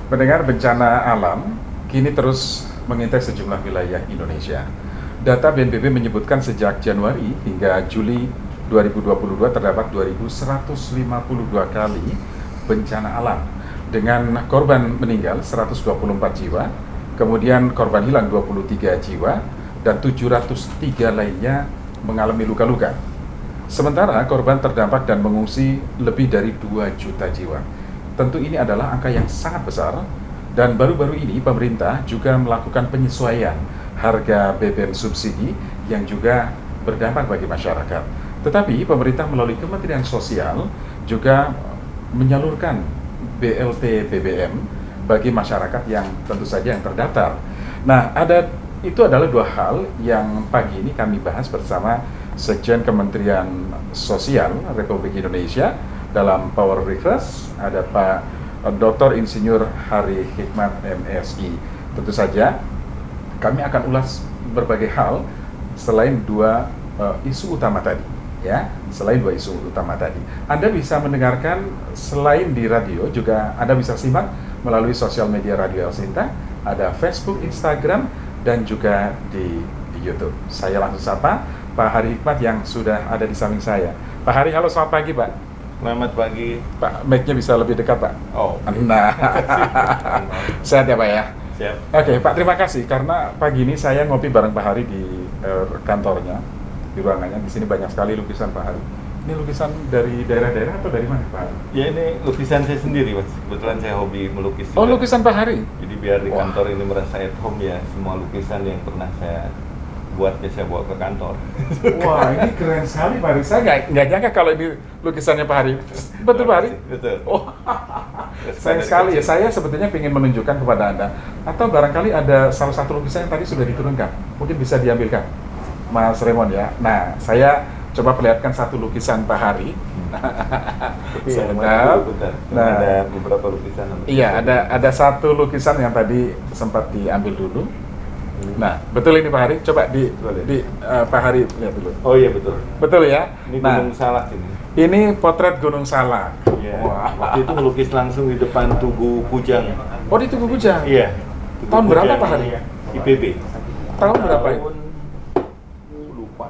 Mendengar bencana alam kini terus mengintai sejumlah wilayah Indonesia. Data BNPB menyebutkan sejak Januari hingga Juli 2022 terdapat 2.152 kali bencana alam dengan korban meninggal 124 jiwa, kemudian korban hilang 23 jiwa, dan 703 lainnya mengalami luka-luka. Sementara korban terdampak dan mengungsi lebih dari 2 juta jiwa. Tentu ini adalah angka yang sangat besar, dan baru-baru ini pemerintah juga melakukan penyesuaian harga BBM subsidi yang juga berdampak bagi masyarakat. Tetapi pemerintah melalui Kementerian Sosial juga menyalurkan BLT BBM bagi masyarakat yang tentu saja yang terdaftar. Nah, itu adalah dua hal yang pagi ini kami bahas bersama Sekjen Kementerian Sosial Republik Indonesia dalam Power Breakfast. Ada Pak Dr. Insinyur Hari Hikmat MSI. Tentu saja kami akan ulas berbagai hal selain dua isu utama tadi. Ya, selain dua isu utama tadi, Anda bisa mendengarkan selain di radio, juga Anda bisa simak melalui sosial media Radio El Sinta, ada Facebook, Instagram, dan juga di YouTube. Saya langsung sapa Pak Hari Hikmat yang sudah ada di samping saya. Pak Hari, halo, selamat pagi, Pak. Selamat pagi. Pak, mic-nya bisa lebih dekat, Pak. Oh, nah, sehat ya, Pak ya? Siap. Oke, Pak, terima kasih karena pagi ini saya ngopi bareng Pak Hari di kantornya, di ruangannya. Di sini banyak sekali lukisan Pak Hari. Ini lukisan dari daerah-daerah atau dari mana, Pak Hari? Ya, ini lukisan saya sendiri, Mas. Kebetulan saya hobi melukis juga. Oh, lukisan Pak Hari? Jadi biar di Wah. kantor ini merasa at home ya, semua lukisan yang pernah saya buat ya saya bawa ke kantor. Wah, ini keren sekali Pak Hari. Saya nggak nyangka kalau ini lukisannya Pak Hari. Betul Pak Hari? Betul. Oh, sayang sekali ya. Saya sebetulnya ingin menunjukkan kepada Anda, atau barangkali ada salah satu lukisan yang tadi sudah diturunkan. Mungkin bisa diambilkan, Mas Raymond ya. Nah, saya coba perlihatkan satu lukisan Pak Hari. Tapi ya, Sebentar. Nah, ada beberapa lukisan. Iya, ada satu lukisan yang tadi sempat diambil dulu. Nah, betul ini Pak Hari. Coba Pak Hari lihat dulu. Oh iya, betul. Betul ya? Ini Nah, Gunung Salak ini. ini potret Gunung Salak. Iya. Wah. Waktu itu melukis langsung di depan Tugu Kujang. Oh, di Tugu Kujang? Iya. Tugu Tahun berapa Kujang, Pak Hari? IPB. Tahun berapa itu? Lupa.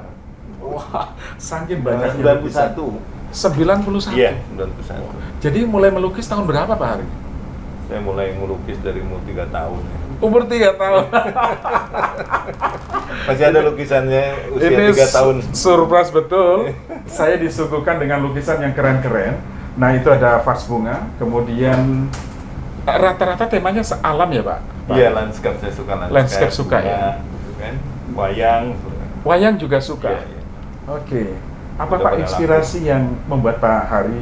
Wah, saking banyaknya 91. 91. Iya, 91. Jadi mulai melukis tahun berapa Pak Hari? Saya mulai melukis dari umur 3 tahun. Umur 3 tahun. Masih ada lukisannya usia Ini 3 tahun. surprise betul. Saya disuguhkan dengan lukisan yang keren-keren. Nah, itu ada vas bunga, kemudian rata-rata temanya alam ya, Pak? Iya, landscape saya suka landscape. Landscape suka, bunga, ya. gitu kan. Wayang. Wayang juga suka. Iya, iya. Oke. Apa Udah Pak pada inspirasi yang membuat Pak Hari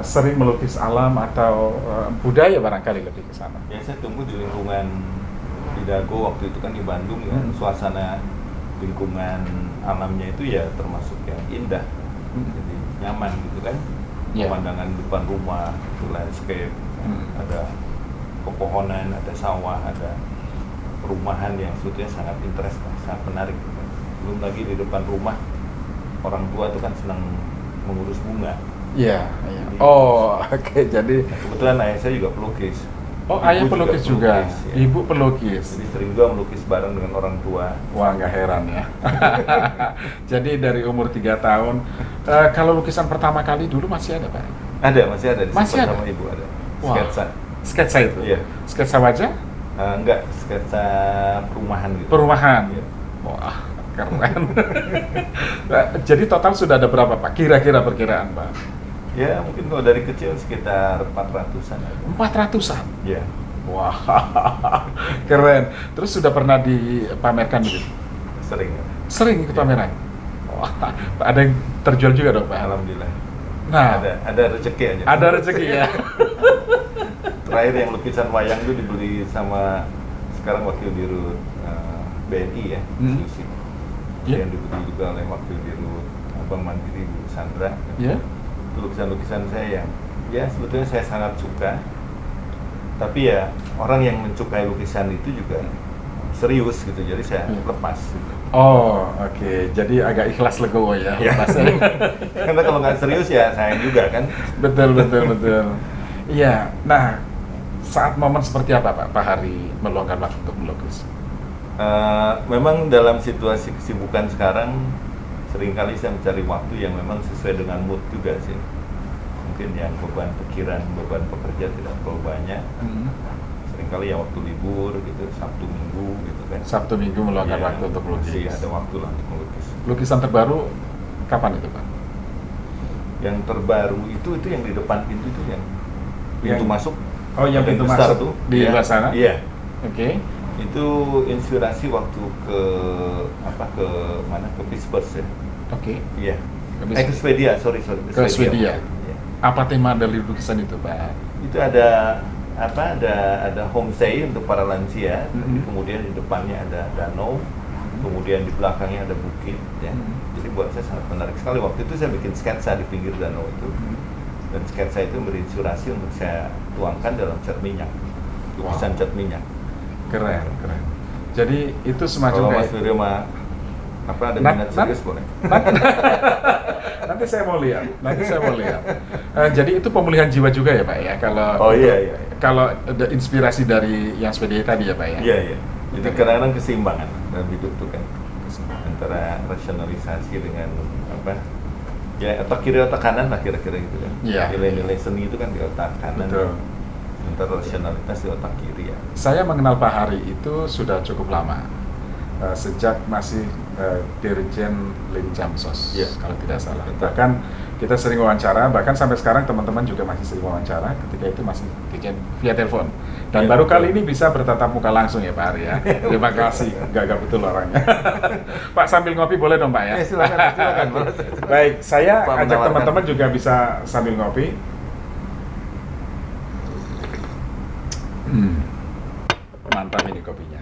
sering melukis alam atau budaya barangkali lebih ke sana? Ya, saya tumbuh di lingkungan di Dago waktu itu kan di Bandung ya. Suasana lingkungan alamnya itu ya termasuk yang indah. Jadi nyaman gitu kan. Iya. Pemandangan depan rumah, itu landscape, ada pepohonan, ada sawah, ada perumahan yang sebetulnya sangat interest, sangat menarik. Belum lagi di depan rumah orang tua itu kan senang mengurus bunga. Iya, iya. Oh, oke. Jadi Kebetulan ayah saya juga pelukis. oh, Ibu ayah pelukis juga. ya. Ibu pelukis. Jadi sering juga melukis bareng dengan orang tua. Wah, nggak heran ya. Jadi dari umur 3 tahun. Kalau lukisan pertama kali dulu masih ada, Pak? Ada, masih ada. Masih ada? Sama ibu ada. Wah. Sketsa. Sketsa itu? Iya. Sketsa wajah? Enggak, sketsa perumahan gitu. Perumahan? Iya. Wah, keren. Jadi total sudah ada berapa, Pak? Kira-kira perkiraan, Pak? Ya, mungkin kalau dari kecil sekitar 400-an ada. 400-an? Iya. Wah, keren. Terus sudah pernah dipamerkan gitu? Sering. Sering ikut Iya. pameran? Wah, ada yang terjual juga dong, Pak? Alhamdulillah. Nah, Ada rezeki aja. ada rezeki ya. Terakhir yang lukisan wayang itu dibeli sama sekarang wakil dirut BNI ya, Susi. Iya. Yang dibeli juga oleh wakil dirut Bank Mandiri Bu Sandra. Ya. Lukisan-lukisan saya yang ya sebetulnya saya sangat suka. Tapi ya orang yang mencukai lukisan itu juga serius gitu, jadi saya lepas. Gitu. Oh, oke. Jadi agak ikhlas legowo ya. Ya. lepasnya. Karena kalau nggak serius ya sayang juga kan. Betul. Iya. Nah, saat momen seperti apa Pak Hari meluangkan waktu untuk melukis? Memang dalam situasi kesibukan sekarang seringkali saya mencari waktu yang memang sesuai dengan mood juga sih. Mungkin yang beban pikiran, beban pekerja tidak terlalu banyak. Seringkali yang waktu libur gitu, Sabtu Minggu gitu kan. Sabtu Minggu meluangkan Ya, waktu untuk melukis. masih ada waktu lah untuk melukis. Lukisan terbaru kapan itu Pak? Yang terbaru itu yang di depan pintu itu yang pintu Yang- masuk. Oh, yang ada pintu besar masuk di ya. luar sana? Iya. Oke. Itu inspirasi waktu ke mana, ke Pittsburgh ya. Oke. Iya. Habis- Ke Swedia, sorry. Ke Swedia. Iya. Apa tema dari lukisan itu Pak? Itu ada ada homestay untuk para lansia, Mhm. kemudian di depannya ada danau, kemudian di belakangnya ada bukit ya. Jadi buat saya sangat menarik sekali. Waktu itu saya bikin sketsa di pinggir danau itu, dan sketsa itu berinspirasi untuk saya tuangkan dalam cat minyak, lukisan Wow. cat minyak. Keren. Jadi itu semacam Kalau kayak Mas Wiryo mah ada Nah, minat serius boleh. nanti saya mau lihat. Jadi itu pemulihan jiwa juga ya Pak ya, kalau Oh, iya. kalau ada inspirasi dari yang Swedia tadi ya Pak ya. Iya. Jadi kadang-kadang keseimbangan dalam hidup itu kan, antara rasionalisasi dengan ya otak kiri otak kanan lah kira-kira gitu kan. Iya. Nilai-nilai seni itu kan di otak kanan. Betul. Sementara rasionalitas di otak kiri ya. Saya mengenal Pak Hari itu sudah cukup lama, sejak masih Dirjen Lim Jamsos, Iya. kalau tidak salah. Betul. Bahkan kita sering wawancara, bahkan sampai sekarang teman-teman juga masih sering wawancara. Ketika itu masih Dirjen via telepon. Dan Iya, baru betul. kali ini bisa bertatap muka langsung ya Pak Hari ya. Terima kasih, gagah betul orangnya. Pak sambil ngopi boleh dong Pak ya? Ya, silakan. Baik, saya Pak ajak menawarkan. teman-teman juga bisa sambil ngopi. Mantap ini kopinya.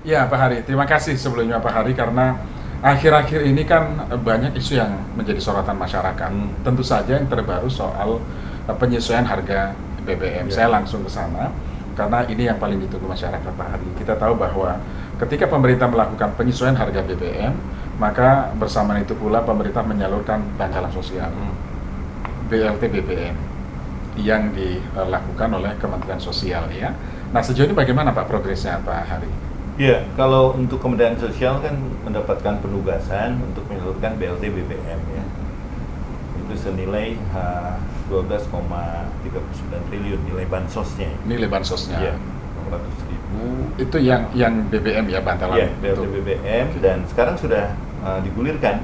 Ya Pak Hari, terima kasih sebelumnya Pak Hari, karena akhir-akhir ini kan banyak isu yang menjadi sorotan masyarakat. Tentu saja yang terbaru soal penyesuaian harga BBM. Ya. Saya langsung ke sana karena ini yang paling ditunggu masyarakat Pak Hari. Kita tahu bahwa ketika pemerintah melakukan penyesuaian harga BBM, maka bersamaan itu pula pemerintah menyalurkan bantalan sosial BLT BBM yang dilakukan oleh Kementerian Sosial ya. Nah sejauh ini bagaimana Pak progresnya Pak Hari? Iya, kalau untuk Kementerian Sosial kan mendapatkan penugasan untuk menyalurkan BLT BBM ya. Itu senilai 12,39 triliun nilai bansosnya. Nilai bansosnya. Iya, 600.000. Itu yang BBM ya, bantalan. Iya, BLT untuk- BBM, dan sekarang sudah digulirkan,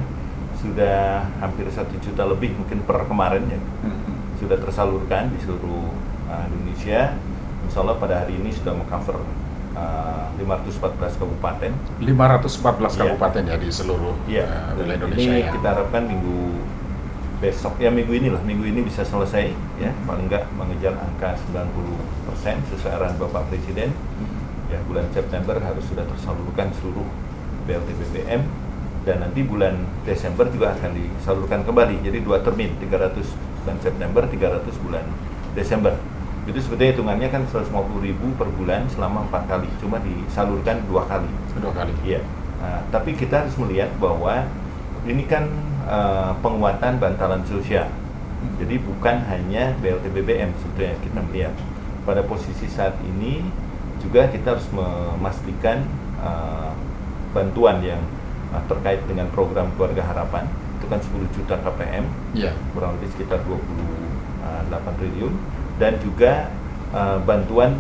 sudah hampir 1 juta lebih mungkin per kemarin ya, sudah tersalurkan di seluruh Indonesia. Insya Allah pada hari ini sudah meng-cover 514 kabupaten. 514 Iya. kabupaten ya di seluruh Iya, wilayah dan Indonesia ini ya. kita harapkan minggu besok ya, minggu ini bisa selesai ya, paling nggak mengejar angka 90% sesuai arahan Bapak Presiden. Ya, bulan September harus sudah tersalurkan seluruh BLT BBM, dan nanti bulan Desember juga akan disalurkan kembali. Jadi 2 termin, 300 bulan September, 300 bulan Desember. Itu sebetulnya hitungannya kan 150.000 per bulan selama 4 kali, cuma disalurkan 2 kali. 2 kali. Iya. Nah, tapi kita harus melihat bahwa ini kan penguatan bantalan sosial. Jadi bukan hanya BLT BBM sebetulnya, kita melihat pada posisi saat ini juga kita harus memastikan bantuan yang terkait dengan program Keluarga Harapan, itu kan 10 juta KPM, Iya. kurang lebih sekitar 28 triliun, dan juga bantuan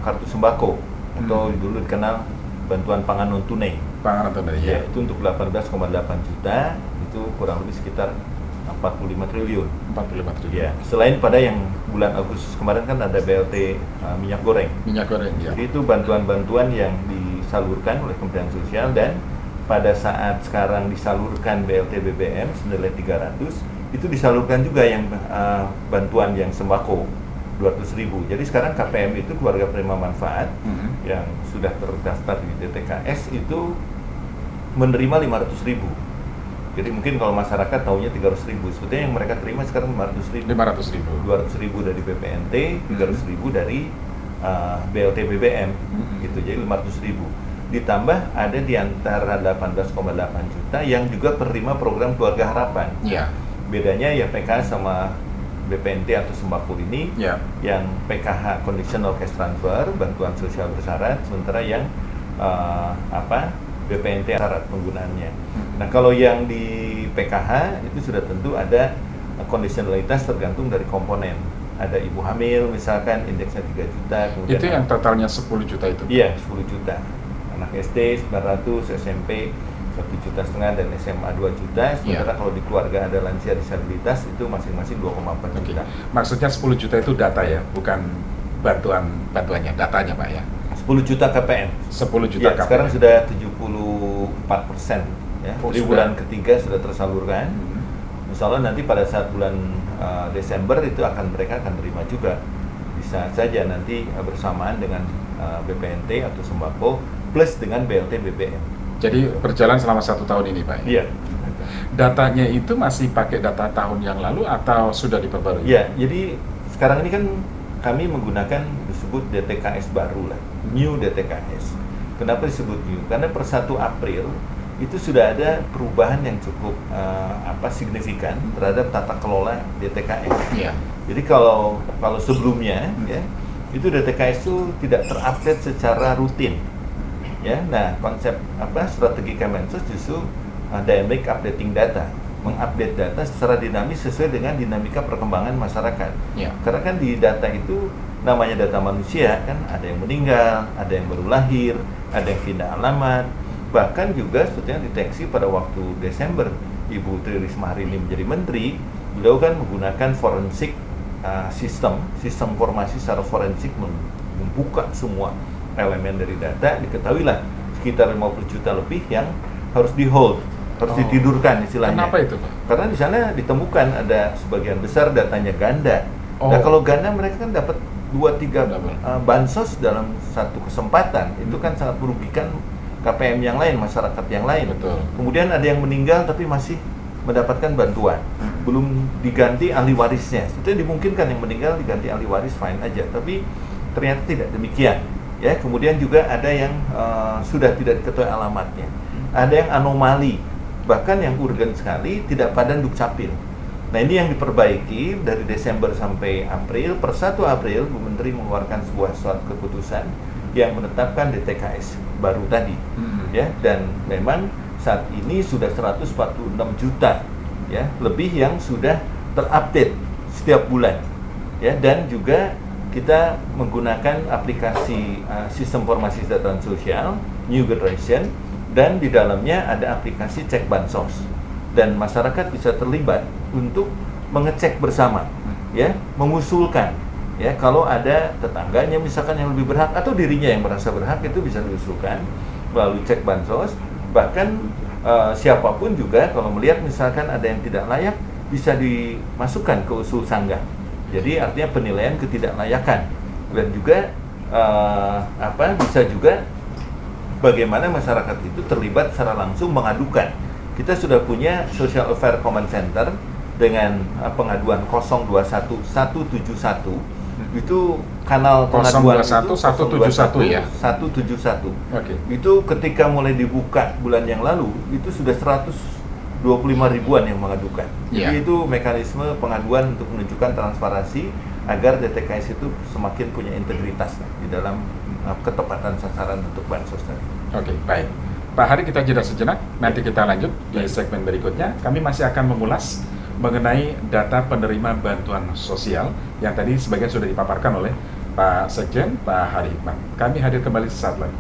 kartu sembako atau dulu dikenal bantuan pangan non tunai. Pangan atau dari Ya, itu untuk 18,8 juta, itu kurang lebih sekitar 45 triliun. 45 triliun. Ya, selain pada yang bulan Agustus kemarin kan ada BLT minyak goreng. Minyak goreng ya. Jadi itu bantuan-bantuan yang disalurkan oleh Kementerian Sosial, dan pada saat sekarang disalurkan BLT BBM senilai 300, itu disalurkan juga yang bantuan yang sembako 200.000. Jadi sekarang KPM itu keluarga penerima manfaat yang sudah terdaftar di DTKS itu menerima 500.000. Jadi mungkin kalau masyarakat taunya 300.000, sebetulnya yang mereka terima sekarang 500.000. 500.000. 200.000 dari BPNT, 300.000 dari BLT BBM, gitu. Jadi 500.000. Ditambah ada di antara 18,8 juta yang juga penerima program Keluarga Harapan. Iya. Bedanya ya PKS sama BPNT atau sembako ini, Ya. yang PKH Conditional Cash Transfer, bantuan sosial bersyarat, sementara yang BPNT syarat penggunaannya. Nah, kalau yang di PKH itu sudah tentu ada kondisionalitas tergantung dari komponen. Ada ibu hamil misalkan indeksnya 3 juta, kemudian Itu yang totalnya 10 juta itu? Iya, 10 juta. Anak SD 900, SMP 1,5 juta dan SMA 2 juta. Sementara kalau di keluarga ada lansia disabilitas itu masing-masing 2,4 Oke. juta. Maksudnya 10 juta itu data ya, bukan bantuannya, datanya Pak ya? 10 juta KPM. 10 juta Ya, KPM. sekarang sudah 74%. Ya. Oh, Di sudah. bulan ketiga sudah tersalurkan. Hmm. Misalnya nanti pada saat bulan Desember itu mereka akan terima juga. Bisa saja nanti bersamaan dengan BPNT atau sembako plus dengan BLT BBM. Jadi berjalan selama 1 tahun ini Pak? Iya. Datanya itu masih pakai data tahun yang lalu atau sudah diperbarui? Iya, jadi sekarang ini kan kami menggunakan disebut DTKS baru lah, New DTKS. Kenapa disebut New? Karena per 1 April itu sudah ada perubahan yang cukup signifikan terhadap tata kelola DTKS. Iya. Jadi kalau sebelumnya ya itu DTKS itu tidak terupdate secara rutin. Ya, nah konsep strategi Kemensos justru dynamic updating data, mengupdate data secara dinamis sesuai dengan dinamika perkembangan masyarakat. Ya. Karena kan di data itu namanya data manusia kan ada yang meninggal, ada yang baru lahir, ada yang pindah alamat. Bahkan juga sebetulnya deteksi pada waktu Desember Ibu Tri Risma hari ini menjadi menteri, beliau kan menggunakan forensik sistem informasi secara forensik, membuka semua elemen dari data. Diketahuilah sekitar 50 juta lebih yang harus di hold, harus ditidurkan istilahnya. Kenapa itu Pak? Karena di sana ditemukan ada sebagian besar datanya ganda. Oh. Nah, kalau ganda mereka kan dapat 2-3 Double. bansos dalam satu kesempatan. Itu kan sangat merugikan KPM yang lain, masyarakat yang lain. Betul. Kemudian ada yang meninggal tapi masih mendapatkan bantuan. Belum diganti ahli warisnya. Sebetulnya dimungkinkan yang meninggal diganti ahli waris, fine aja. Tapi ternyata tidak demikian. Ya, kemudian juga ada yang sudah tidak diketahui alamatnya. Ada yang anomali, bahkan yang urgen sekali tidak padan dukcapil. Nah, ini yang diperbaiki dari Desember sampai April. Per 1 April, Bu Menteri mengeluarkan sebuah surat keputusan yang menetapkan DTKS baru tadi. Ya, dan memang saat ini sudah 146 juta ya, lebih yang sudah terupdate setiap bulan. Ya, dan juga kita menggunakan aplikasi sistem informasi kesejahteraan sosial New Generation, dan di dalamnya ada aplikasi cek bansos, dan masyarakat bisa terlibat untuk mengecek bersama, ya, mengusulkan, ya, kalau ada tetangganya misalkan yang lebih berhak atau dirinya yang merasa berhak, itu bisa diusulkan melalui cek bansos. Bahkan siapapun juga kalau melihat misalkan ada yang tidak layak bisa dimasukkan ke usul sanggah. Jadi artinya penilaian ketidaklayakan, dan juga bisa juga bagaimana masyarakat itu terlibat secara langsung mengadukan. Kita sudah punya Social Affair Command Center dengan pengaduan 021 171. Itu kanal pengaduan 021 itu 171 ya. 171. Oke. Itu ketika mulai dibuka bulan yang lalu itu sudah 125 ribuan yang mengadukan. Ya. Jadi itu mekanisme pengaduan untuk menunjukkan transparansi agar DTKS itu semakin punya integritas di dalam ketepatan sasaran untuk bansos tadi. Oke, baik. Pak Hari, kita jeda sejenak, nanti kita lanjut di segmen berikutnya. Kami masih akan mengulas mengenai data penerima bantuan sosial yang tadi sebagian sudah dipaparkan oleh Pak Sekjen, Pak Hari Hikmat. Kami hadir kembali sesaat lagi.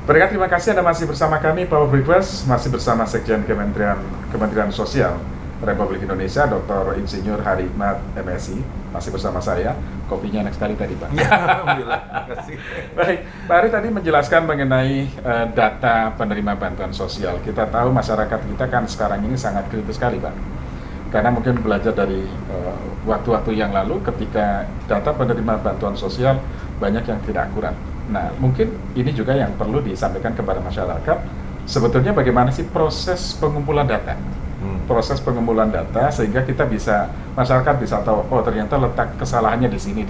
Berkat terima kasih Anda masih bersama kami, Power Request, masih bersama Sekjen Kementerian Sosial Republik Indonesia, Dr. Insinyur Hari Hikmat, MSI, masih bersama saya. Kopinya enak sekali tadi, Pak. Ya, alhamdulillah. Terima kasih. Baik, Pak Hari tadi menjelaskan mengenai data penerima bantuan sosial. Kita tahu masyarakat kita kan sekarang ini sangat kritis sekali, Pak. Karena mungkin belajar dari waktu-waktu yang lalu ketika data penerima bantuan sosial banyak yang tidak akurat. Nah, mungkin ini juga yang perlu disampaikan kepada masyarakat. Sebetulnya bagaimana sih proses pengumpulan data? Proses pengumpulan data sehingga masyarakat bisa tahu, oh ternyata letak kesalahannya di sini.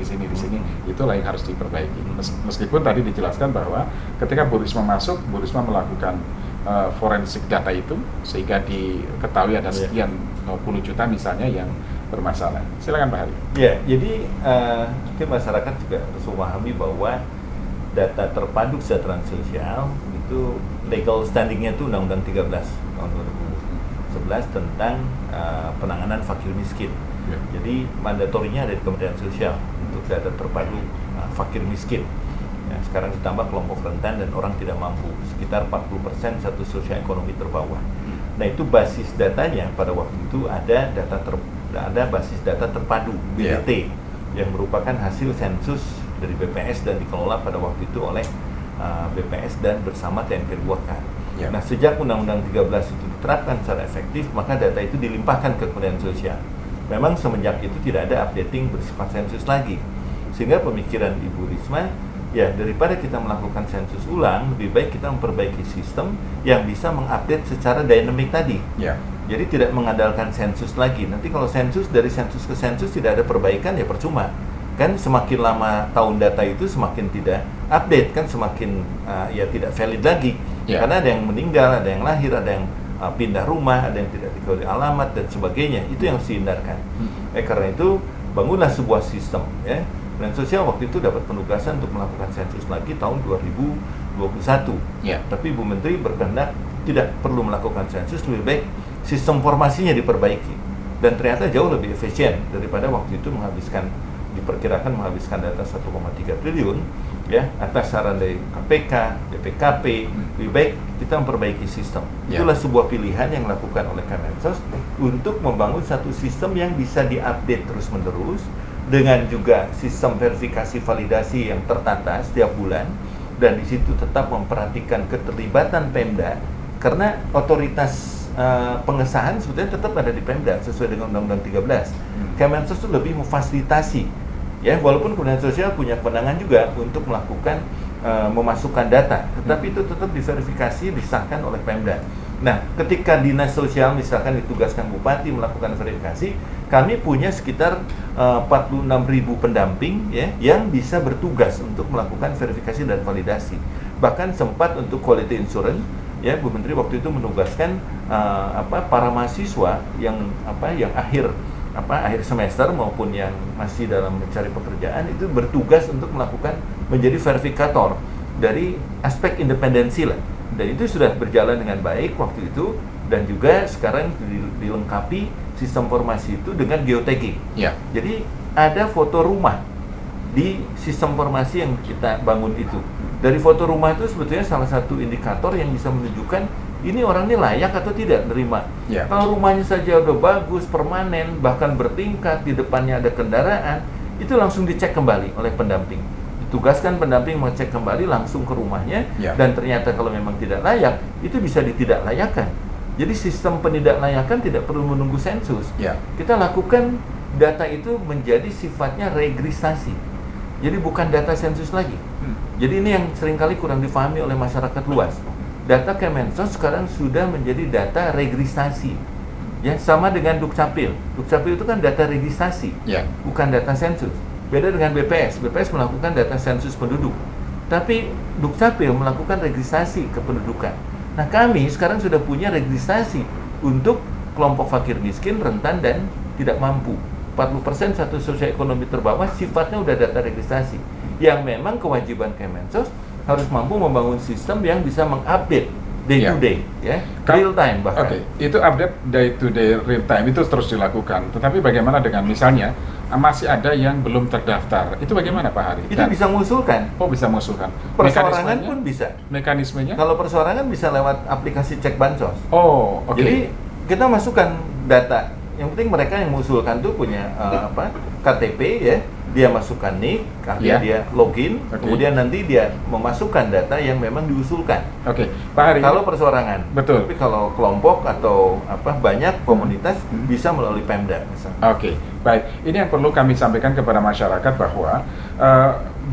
Itulah yang harus diperbaiki. Meskipun tadi dijelaskan bahwa ketika Bu Risma masuk, Bu Risma melakukan forensik data itu sehingga diketahui ada sekian 20 juta misalnya yang bermasalah. Silakan Pak Hari. Ya, jadi mungkin masyarakat juga harus memahami bahwa data terpadu kesejahteraan sosial itu legal standingnya itu Undang-Undang 13 tahun 2011 tentang penanganan fakir miskin. Ya. Jadi mandatorinya ada di Kementerian Sosial untuk data terpadu fakir miskin. Ya, sekarang ditambah kelompok rentan dan orang tidak mampu, sekitar 40% status sosial ekonomi terbawah. Nah, itu basis datanya pada waktu itu ada basis data terpadu BDT yang merupakan hasil sensus dari BPS dan dikelola pada waktu itu oleh BPS dan bersama TNP Golkar. Ya. Nah, sejak Undang-Undang 13 itu diterapkan secara efektif, maka data itu dilimpahkan ke Kementerian Sosial. Memang semenjak itu tidak ada updating bersifat sensus lagi, sehingga pemikiran Ibu Risma, ya daripada kita melakukan sensus ulang, lebih baik kita memperbaiki sistem yang bisa mengupdate secara dynamic tadi. Ya. Jadi tidak mengandalkan sensus lagi. Nanti kalau sensus, dari sensus ke sensus tidak ada perbaikan, ya percuma. Kan semakin lama tahun data itu semakin tidak update, kan semakin ya tidak valid lagi. Ya. Karena ada yang meninggal, ada yang lahir, ada yang pindah rumah, ada yang tidak diketahui alamat dan sebagainya. Itu yang harus dihindarkan. Karena itu bangunlah sebuah sistem, ya. Dan sosial waktu itu dapat penugasan untuk melakukan sensus lagi tahun 2021. Ya. Tapi Bu Menteri berkehendak tidak perlu melakukan sensus, lebih baik sistem formasinya diperbaiki. Dan ternyata jauh lebih efisien daripada waktu itu diperkirakan menghabiskan data 1,3 triliun, ya, atas saran dari KPK, BPKP. Lebih baik kita memperbaiki sistem. Ya. Itulah sebuah pilihan yang dilakukan oleh Kemensos untuk membangun satu sistem yang bisa diupdate terus-menerus, dengan juga sistem verifikasi validasi yang tertata setiap bulan, dan di situ tetap memperhatikan keterlibatan Pemda, karena otoritas pengesahan sebetulnya tetap ada di Pemda sesuai dengan Undang-Undang 13. Kemensos itu lebih memfasilitasi, ya, walaupun Kementerian Sosial punya kewenangan juga untuk melakukan memasukkan data, tetapi itu tetap diverifikasi, disahkan oleh Pemda. Nah, ketika dinas sosial misalkan ditugaskan bupati melakukan verifikasi, kami punya sekitar 46.000 pendamping, ya, yang bisa bertugas untuk melakukan verifikasi dan validasi. Bahkan sempat untuk quality insurance, ya, Bu Menteri waktu itu menugaskan para mahasiswa yang akhir semester maupun yang masih dalam mencari pekerjaan itu bertugas untuk melakukan menjadi verifikator dari aspek independensi lah. Dan itu sudah berjalan dengan baik waktu itu, dan juga sekarang dilengkapi sistem formasi itu dengan geotagging. Ya. Jadi ada foto rumah di sistem formasi yang kita bangun itu. Dari foto rumah itu sebetulnya salah satu indikator yang bisa menunjukkan ini orang ini layak atau tidak menerima. Ya. Kalau rumahnya saja udah bagus, permanen, bahkan bertingkat, di depannya ada kendaraan, itu langsung dicek kembali oleh pendamping. Ditugaskan pendamping mengecek kembali langsung ke rumahnya, Ya. dan ternyata kalau memang tidak layak, itu bisa ditidaklayakkan. Jadi sistem penidaklayakkan tidak perlu menunggu sensus. Ya. Kita lakukan data itu menjadi sifatnya regresasi. Jadi bukan data sensus lagi. Jadi ini yang seringkali kurang difahami oleh masyarakat luas. Data Kemensos sekarang sudah menjadi data regresasi. Ya, sama dengan Dukcapil. Dukcapil itu kan data registrasi, Ya. bukan data sensus. Beda dengan BPS. BPS melakukan data sensus penduduk. Tapi Dukcapil melakukan registrasi kependudukan. Nah, kami sekarang sudah punya registrasi untuk kelompok fakir miskin, rentan, dan tidak mampu. 40% status sosioekonomi terbawah sifatnya udah data registrasi. Yang memang kewajiban Kemensos harus mampu membangun sistem yang bisa mengupdate day to day, ya, real time bahkan. Oke, itu update day to day real time itu terus dilakukan. Tetapi bagaimana dengan misalnya masih ada yang belum terdaftar? Itu bagaimana Pak Hari? Itu bisa mengusulkan. Oh, bisa mengusulkan. Perseorangan pun bisa. Mekanismenya? Kalau perseorangan bisa lewat aplikasi cek bansos. Oh, oke. Jadi kita masukkan data. Yang penting mereka yang mengusulkan tuh punya KTP, ya. Dia masukkan NIK, artinya Ya. dia login, Oke. kemudian nanti dia memasukkan data yang memang diusulkan. Oke, Pak Hari. Kalau perseorangan. Betul. Tapi kalau kelompok atau banyak komunitas bisa melalui Pemda misalnya. Oke, baik. Ini yang perlu kami sampaikan kepada masyarakat bahwa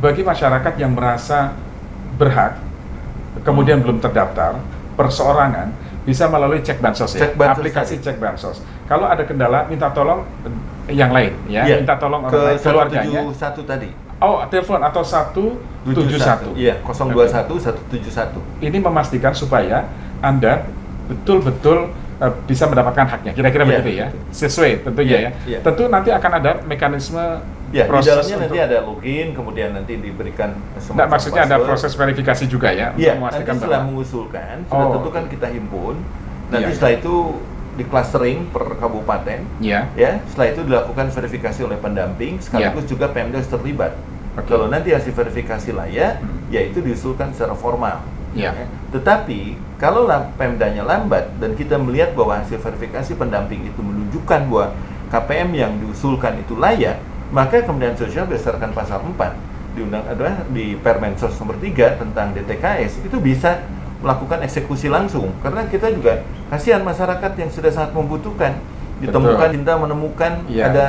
bagi masyarakat yang merasa berhak, kemudian belum terdaftar, perseorangan bisa melalui cek bansos, ya? Cek bansos Aplikasi tadi. cek bansos. Kalau ada kendala, minta tolong yang lain, ya. Iya. Minta tolong Ke orang lain, keluarganya. 171 tadi. Oh, telepon atau 171. Iya, 021 171. Ini memastikan supaya Anda betul-betul bisa mendapatkan haknya. Kira-kira Iya, begitu ya. betul. Sesuai tentunya ya. Iya. Tentu nanti akan ada mekanisme Ya, di proses dalamnya nanti untuk. ada login, kemudian nanti diberikan Nggak, semacam maksudnya ada password. proses verifikasi juga ya Iya, untuk nanti memastikan setelah bahwa. mengusulkan, sudah Oh, tentu kan oke. kita himpun. Nanti Iya, setelah iya. itu di clustering per kabupaten. Ya. Ya, setelah itu dilakukan verifikasi oleh pendamping, sekaligus juga Pemda harus terlibat. Oke. Kalau nanti hasil verifikasi layak, ya itu diusulkan secara formal. Ya. Tetapi kalau Pemdanya lambat dan kita melihat bahwa hasil verifikasi pendamping itu menunjukkan bahwa KPM yang diusulkan itu layak, maka Kementerian Sosial berdasarkan pasal 4 di Permensos nomor 3 tentang DTKS itu bisa melakukan eksekusi langsung, karena kita juga kasihan masyarakat yang sudah sangat membutuhkan, ditemukan Betul. kita menemukan Iya. ada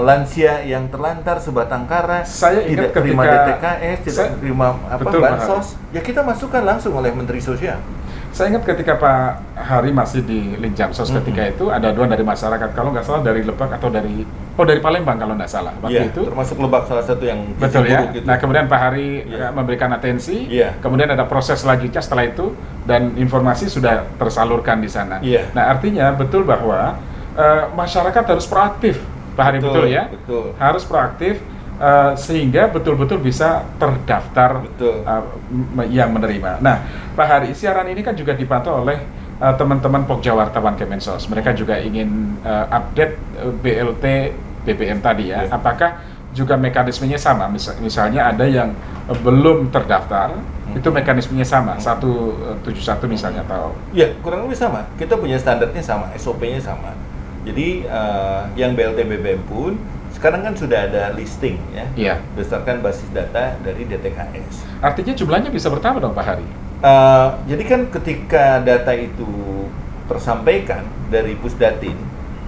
lansia yang terlantar sebatang kara, Saya ingat tidak terima ketika- DTKS, tidak saya- terima Betul, Pak bansos, ya kita masukkan langsung oleh Menteri Sosial. Saya ingat ketika Pak Hari masih di Linjamsos ketika itu ada aduan dari masyarakat, kalau nggak salah dari Lebak atau dari Palembang kalau nggak salah waktu Iya, itu. termasuk Lebak salah satu yang gizi Betul ya. buruk itu. Nah kemudian Pak Hari Iya. memberikan atensi, Iya. kemudian ada proses selanjutnya setelah itu dan informasi sudah tersalurkan di sana. Iya. Nah artinya betul bahwa masyarakat harus proaktif, Pak Hari, betul ya, Betul. harus proaktif sehingga betul-betul bisa terdaftar Betul. yang menerima. Nah Pak Hari, siaran ini kan juga dipantau oleh teman-teman Pokja Wartawan Kemensos. Mereka juga ingin update BLT BBM tadi ya. Iya. Apakah juga mekanismenya sama? Misalnya ada yang belum terdaftar, itu mekanismenya sama, 171 misalnya atau. Ya, kurang lebih sama. Kita punya standarnya sama, SOP-nya sama. Jadi yang BLT BBM pun sekarang kan sudah ada listing ya, Iya. berdasarkan basis data dari DTKS. Artinya jumlahnya bisa bertambah dong Pak Hari? Jadi kan ketika data itu tersampaikan dari Pusdatin,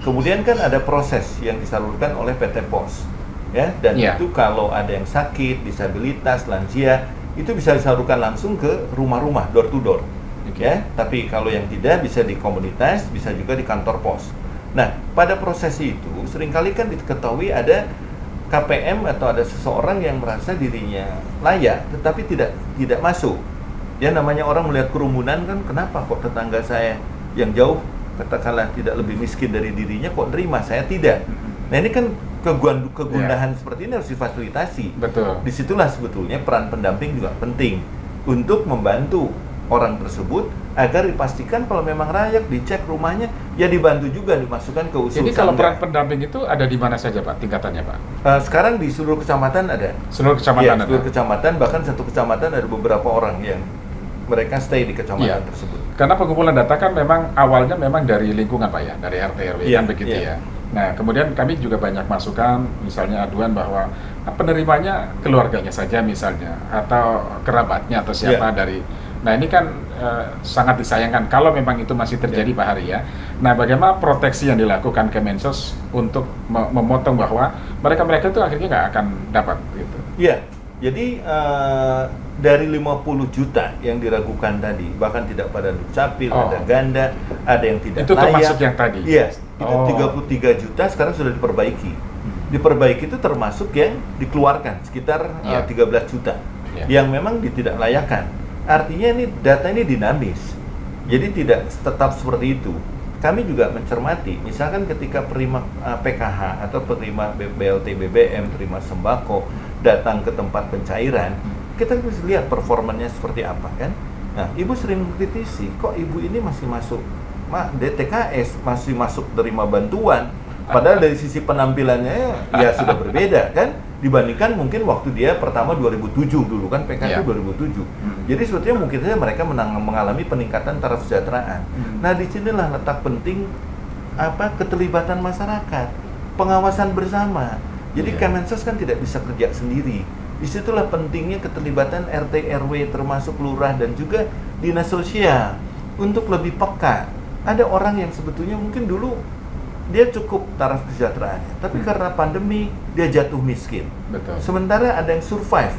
kemudian kan ada proses yang disalurkan oleh PT Pos, ya, dan Iya. itu kalau ada yang sakit, disabilitas, lansia, itu bisa disalurkan langsung ke rumah-rumah, door to door, Oke. ya. Tapi kalau yang tidak bisa di komunitas, bisa juga di kantor pos. Nah, pada proses itu seringkali kan diketahui ada KPM atau ada seseorang yang merasa dirinya layak, tetapi tidak masuk. Ya namanya orang melihat kerumunan kan, kenapa kok tetangga saya yang jauh katakanlah tidak lebih miskin dari dirinya kok nerima, saya tidak. Nah ini kan kegundahan seperti ini harus difasilitasi. Betul. Disitulah sebetulnya peran pendamping juga penting untuk membantu orang tersebut agar dipastikan kalau memang layak, dicek rumahnya, ya dibantu juga dimasukkan ke usul. Jadi kalau peran sangga. pendamping itu ada di mana saja Pak tingkatannya Pak? Sekarang di seluruh kecamatan ada. Seluruh kecamatan Iya, ada? seluruh kecamatan, bahkan satu kecamatan ada beberapa orang yang mereka stay di Iya. kecamatan tersebut. Karena pengumpulan data kan memang awalnya memang dari lingkungan Pak ya, dari RT RW Iya, kan begitu iya. ya. Nah kemudian kami juga banyak masukan, misalnya aduan bahwa penerimanya keluarganya saja misalnya, atau kerabatnya atau siapa Iya. dari. Nah ini kan sangat disayangkan kalau memang itu masih terjadi Pak Hari ya. Nah bagaimana proteksi yang dilakukan Kemensos untuk memotong bahwa mereka-mereka itu akhirnya nggak akan dapat gitu. Iya, jadi dari 50 juta yang diragukan tadi, bahkan tidak pada dukcapil, Oh. ada ganda, ada yang tidak Itu layak. termasuk yang tadi? Iya, itu Oh. 33 juta sekarang sudah diperbaiki. Diperbaiki itu termasuk yang dikeluarkan sekitar Iya. 13 juta Iya. yang memang tidak layakan. Artinya ini data ini dinamis, jadi tidak tetap seperti itu. Kami juga mencermati, misalkan ketika penerima PKH atau penerima BLT BBM, terima sembako, datang ke tempat pencairan, kita bisa lihat performanya seperti apa kan. Nah, ibu sering mengkritisi, kok ibu ini masih masuk DTKS, masih masuk terima bantuan, padahal dari sisi penampilannya ya sudah berbeda kan, dibandingkan mungkin waktu dia pertama 2007 dulu kan, PKH Iya. 2007. Jadi sebetulnya mungkin saja mereka mengalami peningkatan taraf kesejahteraan. Nah, disinilah letak penting keterlibatan masyarakat, pengawasan bersama. Jadi Iya. Kemensos kan tidak bisa kerja sendiri. Disitulah pentingnya keterlibatan RT RW termasuk lurah dan juga dinas sosial untuk lebih peka. Ada orang yang sebetulnya mungkin dulu dia cukup taraf kesejahteraannya, tapi karena pandemi dia jatuh miskin. Betul. Sementara ada yang survive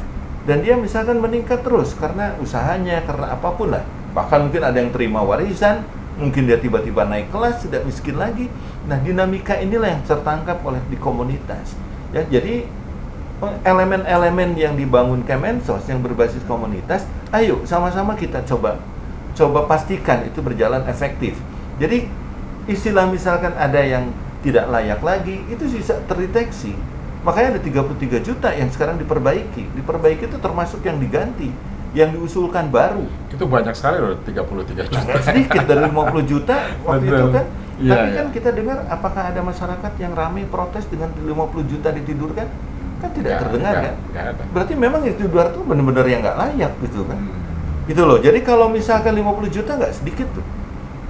dan dia misalkan meningkat terus karena usahanya, karena apapun lah. Bahkan mungkin ada yang terima warisan, mungkin dia tiba-tiba naik kelas, tidak miskin lagi. Nah, dinamika inilah yang tertangkap oleh di komunitas. Ya, jadi elemen-elemen yang dibangun Kemensos yang berbasis komunitas, ayo sama-sama kita coba coba pastikan itu berjalan efektif. Jadi istilah misalkan ada yang tidak layak lagi, itu bisa terdeteksi. Makanya ada 33 juta yang sekarang diperbaiki. Diperbaiki itu termasuk yang diganti, yang diusulkan baru. Itu banyak sekali loh, 33 juta. Nggak sedikit dari 50 juta waktu Betul. itu kan. Iya, Tapi kan iya. kita dengar apakah ada masyarakat yang ramai protes dengan 50 juta ditidurkan? Kan tidak terdengar kan? Nggak ada. Berarti memang itu luar tuh benar-benar yang nggak layak gitu kan. Hmm. Gitu loh. Jadi kalau misalkan 50 juta nggak sedikit tuh.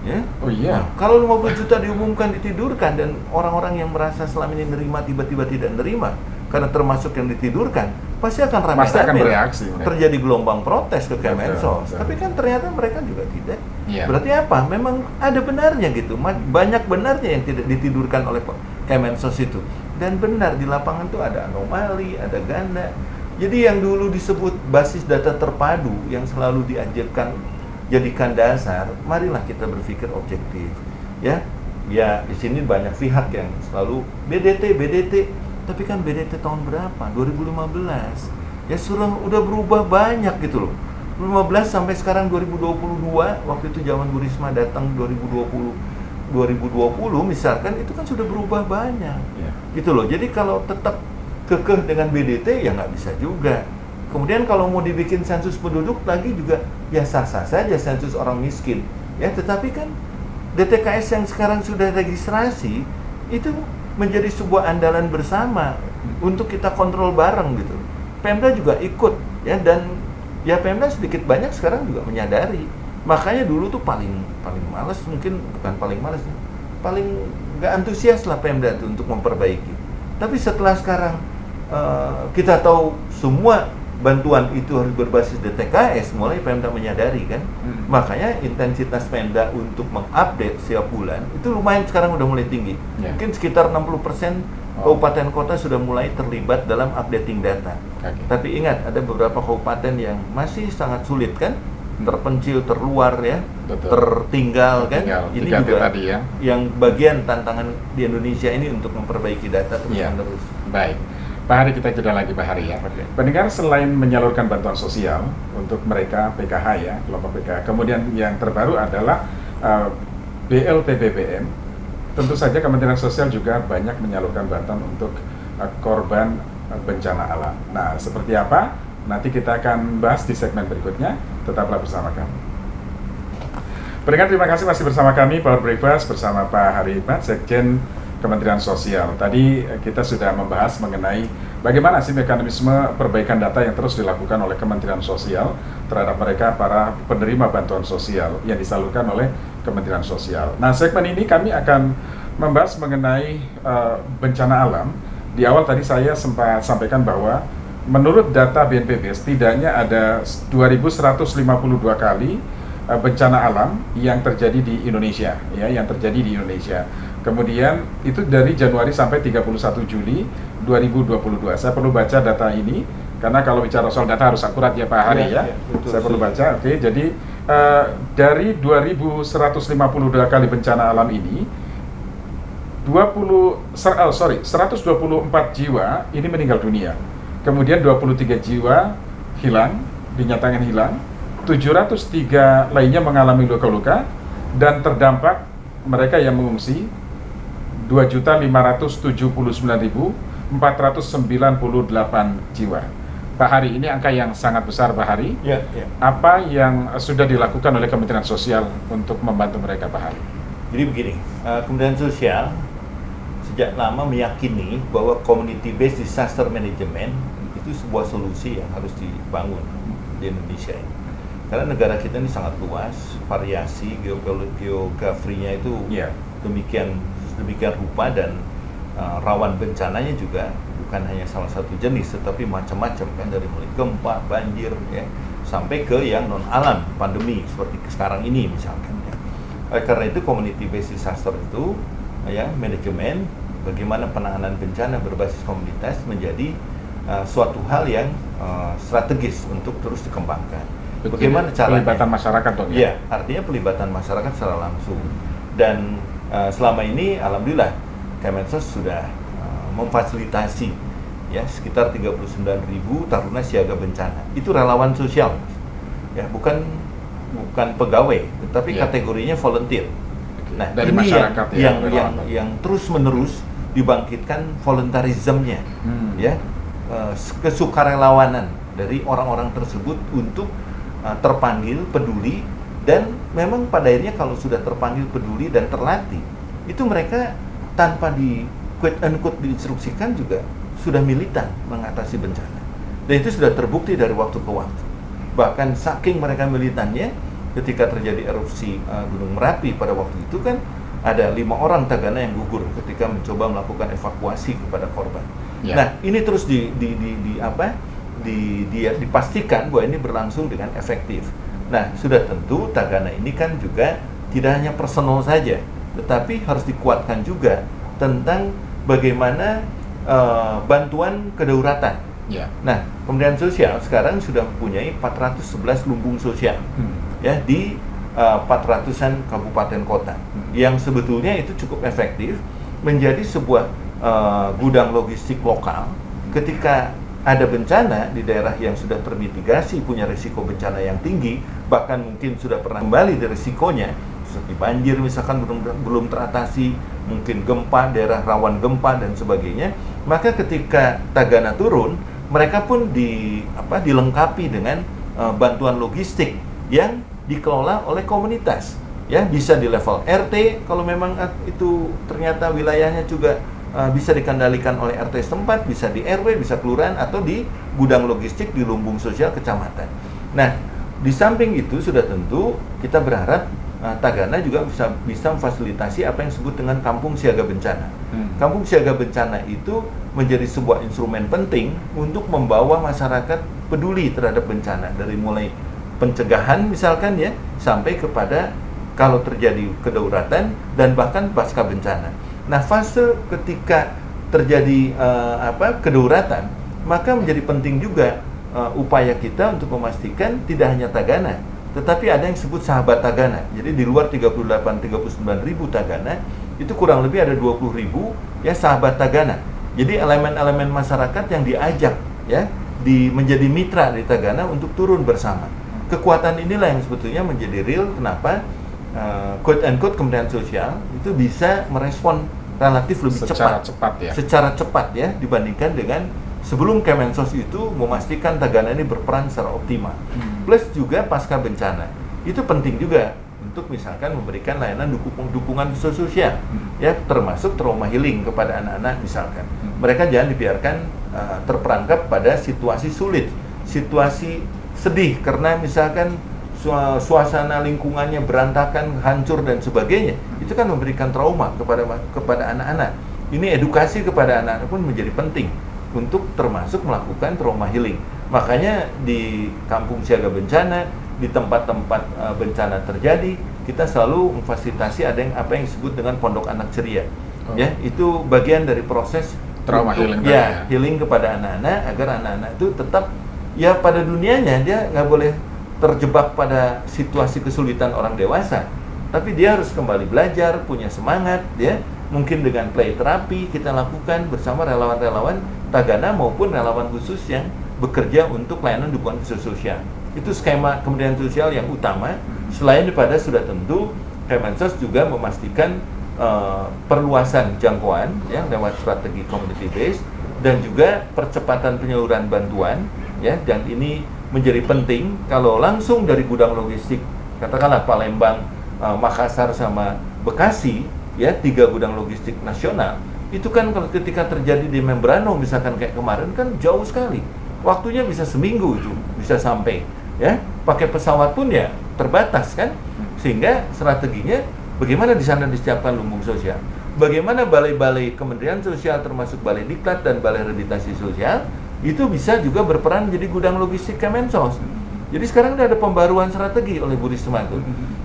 Ya. Oh iya. Nah, kalau 50 juta diumumkan ditidurkan dan orang-orang yang merasa selama ini nerima tiba-tiba tidak nerima karena termasuk yang ditidurkan, pasti akan ramai-ramai. Pasti akan bereaksi mereka. Terjadi gelombang protes ke Betul, Kemensos. betul. Tapi kan ternyata mereka juga tidak. Iya. Berarti apa? Memang ada benarnya gitu. Banyak benarnya yang tidak ditidurkan oleh Kemensos itu. Dan benar di lapangan tuh ada anomali, ada ganda. Jadi yang dulu disebut basis data terpadu yang selalu jadikan dasar, marilah kita berpikir objektif, ya. Ya, di sini banyak pihak yang selalu BDT, tapi kan BDT tahun berapa? 2015. Ya udah berubah banyak gitu loh. 2015 sampai sekarang 2022, waktu itu zaman Bu Risma datang 2020 misalkan itu kan sudah berubah banyak. Iya. Gitu loh. Jadi kalau tetap kekeh dengan BDT ya nggak bisa juga. Kemudian kalau mau dibikin sensus penduduk lagi juga ya sah-sah saja sensus orang miskin. Ya, tetapi kan DTKS yang sekarang sudah registrasi itu menjadi sebuah andalan bersama untuk kita kontrol bareng gitu. Pemda juga ikut ya, dan ya Pemda sedikit banyak sekarang juga menyadari. Makanya dulu tuh paling malas, mungkin bukan paling malas, paling nggak antusias lah Pemda tuh untuk memperbaiki. Tapi setelah sekarang kita tahu semua bantuan itu harus berbasis DTKS, mulai Pemda menyadari kan. Makanya intensitas Pemda untuk mengupdate setiap bulan itu lumayan sekarang udah mulai tinggi. Ya. Mungkin sekitar 60% kabupaten kota sudah mulai terlibat dalam updating data. Oke. Tapi ingat, ada beberapa kabupaten yang masih sangat sulit kan, terpencil, terluar ya, Betul. tertinggal kan. Ini 3T juga tadi ya. yang bagian tantangan di Indonesia ini untuk memperbaiki data Iya. terus-menerus. Baik. Pak Hari, kita jeda lagi Pak Hari ya. Oke. Pendengar, selain menyalurkan bantuan sosial untuk mereka PKH ya, kelompok PKH, kemudian yang terbaru adalah BLT BBM. Tentu saja Kementerian Sosial juga banyak menyalurkan bantuan untuk korban bencana alam. Nah, seperti apa? Nanti kita akan bahas di segmen berikutnya. Tetaplah bersama kami. Pendengar, terima kasih masih bersama kami Power Breakfast bersama Pak Hari Hikmat, Sekjen Kementerian Sosial. Tadi kita sudah membahas mengenai bagaimana sih mekanisme perbaikan data yang terus dilakukan oleh Kementerian Sosial terhadap mereka para penerima bantuan sosial yang disalurkan oleh Kementerian Sosial. Nah, segmen ini kami akan membahas mengenai bencana alam. Di awal tadi saya sempat sampaikan bahwa menurut data BNPB setidaknya ada 2.152 kali bencana alam yang terjadi di Indonesia, ya, yang terjadi di Indonesia. Kemudian itu dari Januari sampai 31 Juli 2022. Saya perlu baca data ini karena kalau bicara soal data harus akurat ya Pak Hari ya. Betul. Saya perlu baca. Oke, jadi dari 2.152 kali bencana alam ini 124 jiwa ini meninggal dunia. Kemudian 23 jiwa hilang, dinyatakan hilang. 703 lainnya mengalami luka-luka dan terdampak mereka yang mengungsi 2.579.498 jiwa. Pak Hari, ini angka yang sangat besar Pak Hari. Ya, ya. Apa yang sudah dilakukan oleh Kementerian Sosial untuk membantu mereka Pak Hari? Jadi begini, Kementerian Sosial sejak lama meyakini bahwa community based disaster management itu sebuah solusi yang harus dibangun di Indonesia ini. Karena negara kita ini sangat luas, variasi geografinya itu demikian rupa, dan rawan bencananya juga bukan hanya salah satu jenis, tetapi macam-macam kan, dari mulai gempa, banjir, ya, sampai ke yang non alam, pandemi seperti sekarang ini misalkan. Ya. Karena itu community based disaster itu, ya, manajemen bagaimana penanganan bencana berbasis komunitas menjadi suatu hal yang strategis untuk terus dikembangkan. Bagaimana caranya? Pelibatan masyarakat dong ya? Iya, artinya pelibatan masyarakat secara langsung. Dan selama ini alhamdulillah Kemensos sudah memfasilitasi ya sekitar 39.000 taruna siaga bencana. Itu relawan sosial. Ya, bukan bukan pegawai, tetapi Ya. kategorinya volunteer. Nah, Dari ini masyarakat ya, yang relawan. yang terus-menerus dibangkitkan voluntarismnya, ya, kesukarelawanan dari orang-orang tersebut untuk terpanggil, peduli, dan memang pada akhirnya kalau sudah terpanggil, peduli, dan terlatih, itu mereka tanpa di quote unquote diinstruksikan juga sudah militan mengatasi bencana. Dan itu sudah terbukti dari waktu ke waktu. Bahkan saking mereka militannya, ketika terjadi erupsi Gunung Merapi pada waktu itu kan ada 5 orang Tagana yang gugur ketika mencoba melakukan evakuasi kepada korban. Ya. Nah, ini terus dipastikan bahwa ini berlangsung dengan efektif. Nah, sudah tentu Tagana ini kan juga tidak hanya personal saja, tetapi harus dikuatkan juga tentang bagaimana bantuan kedaulatan. Ya. Nah, Kementerian Sosial sekarang sudah mempunyai 411 lumbung sosial ya di 400-an kabupaten kota, yang sebetulnya itu cukup efektif menjadi sebuah gudang logistik lokal ketika ada bencana di daerah yang sudah termitigasi, punya risiko bencana yang tinggi, bahkan mungkin sudah pernah kembali dari risikonya, seperti banjir misalkan belum teratasi, mungkin gempa, daerah rawan gempa dan sebagainya. Maka ketika Tagana turun, mereka pun dilengkapi dengan bantuan logistik yang dikelola oleh komunitas, ya, bisa di level RT kalau memang itu ternyata wilayahnya juga bisa dikendalikan oleh RT setempat, bisa di RW, bisa kelurahan, atau di gudang logistik di lumbung sosial kecamatan. Nah, di samping itu sudah tentu kita berharap Tagana juga bisa memfasilitasi apa yang disebut dengan kampung siaga bencana. Kampung siaga bencana itu menjadi sebuah instrumen penting untuk membawa masyarakat peduli terhadap bencana, dari mulai pencegahan misalkan ya, sampai kepada kalau terjadi kedaulatan dan bahkan pasca bencana. Nah, fase ketika terjadi kedaulatan, maka menjadi penting juga upaya kita untuk memastikan tidak hanya Tagana, tetapi ada yang disebut sahabat Tagana. Jadi di luar 39 ribu Tagana, itu kurang lebih ada 20 ribu ya sahabat Tagana. Jadi elemen-elemen masyarakat yang diajak ya menjadi mitra di Tagana untuk turun bersama. Kekuatan inilah yang sebetulnya menjadi real kenapa quote unquote Kementerian Sosial itu bisa merespon relatif lebih secara cepat ya dibandingkan dengan sebelum Kemensos itu memastikan Tagana ini berperan secara optimal. Plus juga pasca bencana itu penting juga untuk misalkan memberikan layanan dukungan sosial ya, termasuk trauma healing kepada anak-anak misalkan. Mereka jangan dibiarkan terperangkap pada situasi sulit, situasi sedih karena misalkan suasana lingkungannya berantakan, hancur dan sebagainya. Itu kan memberikan trauma kepada anak-anak. Ini edukasi kepada anak-anak pun menjadi penting untuk termasuk melakukan trauma healing. Makanya di kampung siaga bencana, di tempat-tempat bencana terjadi, kita selalu memfasilitasi ada yang apa yang disebut dengan pondok anak ceria. Ya, itu bagian dari proses trauma healing ya, healing kepada anak-anak agar anak-anak itu tetap ya pada dunianya, dia nggak boleh terjebak pada situasi kesulitan orang dewasa, tapi dia harus kembali belajar, punya semangat ya. Mungkin dengan play terapi kita lakukan bersama relawan-relawan Tagana maupun relawan khusus yang bekerja untuk layanan dukungan sosial. Itu skema Kementerian Sosial yang utama. Selain daripada sudah tentu Kemensos juga memastikan perluasan jangkauan ya lewat strategi community based dan juga percepatan penyaluran bantuan ya, dan ini menjadi penting kalau langsung dari gudang logistik katakanlah Palembang, Makassar sama Bekasi ya, 3 gudang logistik nasional itu kan kalau ketika terjadi di Membrano misalkan kayak kemarin kan jauh sekali, waktunya bisa seminggu itu bisa sampai ya, pakai pesawat pun ya terbatas kan, sehingga strateginya bagaimana di sana disiapkan lumbung sosial, bagaimana balai-balai Kementerian Sosial termasuk Balai Diklat dan Balai Rehabilitasi Sosial itu bisa juga berperan menjadi gudang logistik Kemensos. Jadi sekarang ada pembaruan strategi oleh Bu Risma tuh.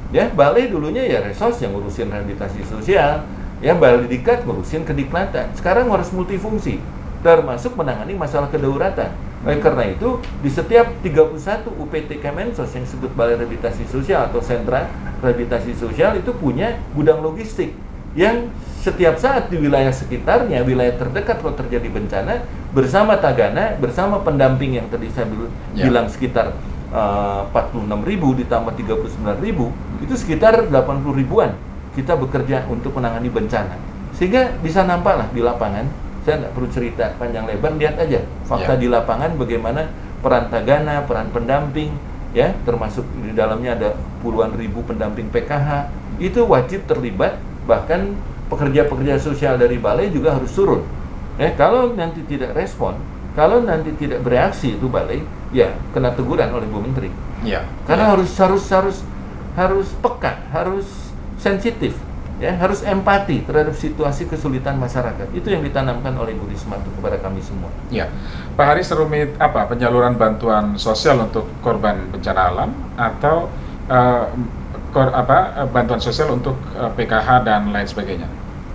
Ya, balai dulunya ya resos yang ngurusin rehabilitasi sosial, ya Balai Diklat ngurusin kediklatan. Sekarang harus multifungsi, termasuk menangani masalah kedaulatan. Oleh karena itu, di setiap 31 UPT Kemensos yang disebut Balai Rehabilitasi Sosial atau Sentra Rehabilitasi Sosial itu punya gudang logistik yang setiap saat di wilayah sekitarnya, wilayah terdekat kalau terjadi bencana, bersama Tagana, bersama pendamping yang tadi saya bilang sekitar 46.000 ditambah 39.000 itu sekitar 80 ribuan kita bekerja untuk menangani bencana. Sehingga bisa nampak lah di lapangan, saya nggak perlu cerita panjang lebar, lihat aja fakta di lapangan bagaimana peran tagana, peran pendamping, ya, termasuk di dalamnya ada puluhan ribu pendamping PKH, itu wajib terlibat, bahkan pekerja-pekerja sosial dari balai juga harus turun. Kalau nanti tidak respon, kalau nanti tidak bereaksi itu balai, ya kena teguran oleh Bu Menteri. Ya. Karena harus peka, harus sensitif, ya, harus empati terhadap situasi kesulitan masyarakat. Itu yang ditanamkan oleh Bu Risma kepada kami semua. Ya, Pak Hari, serumit apa penyaluran bantuan sosial untuk korban bencana alam atau bantuan sosial untuk PKH dan lain sebagainya?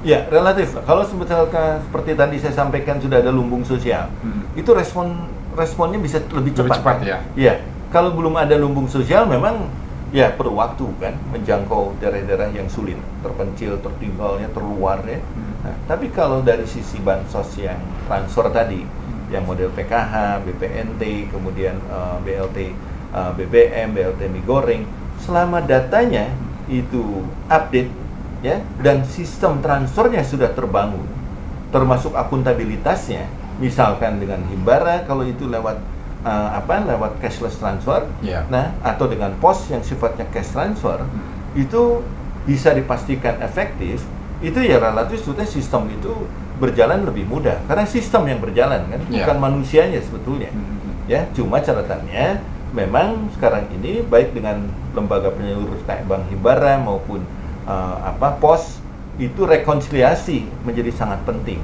Ya, relatif. Kalau seperti tadi saya sampaikan sudah ada lumbung sosial, itu responnya bisa lebih cepat. Lebih cepat, kan? ya. Iya. Kalau belum ada lumbung sosial, memang ya perlu waktu kan menjangkau daerah-daerah yang sulit, terpencil, tertinggalnya, terluar ya. Nah, tapi kalau dari sisi bansos yang transfer tadi, yang model PKH, BPNT, kemudian BLT BBM, BLT mie goreng, selama datanya itu update, ya, dan sistem transfernya sudah terbangun, termasuk akuntabilitasnya, misalkan dengan Himbara kalau itu lewat lewat cashless transfer, nah, atau dengan pos yang sifatnya cash transfer, itu bisa dipastikan efektif. Itu ya relatif sebetulnya sistem itu berjalan lebih mudah karena sistem yang berjalan kan, bukan manusianya sebetulnya. Ya, cuma catatannya memang sekarang ini baik dengan lembaga penyalur kayak Bank Himbara maupun pos, itu rekonsiliasi menjadi sangat penting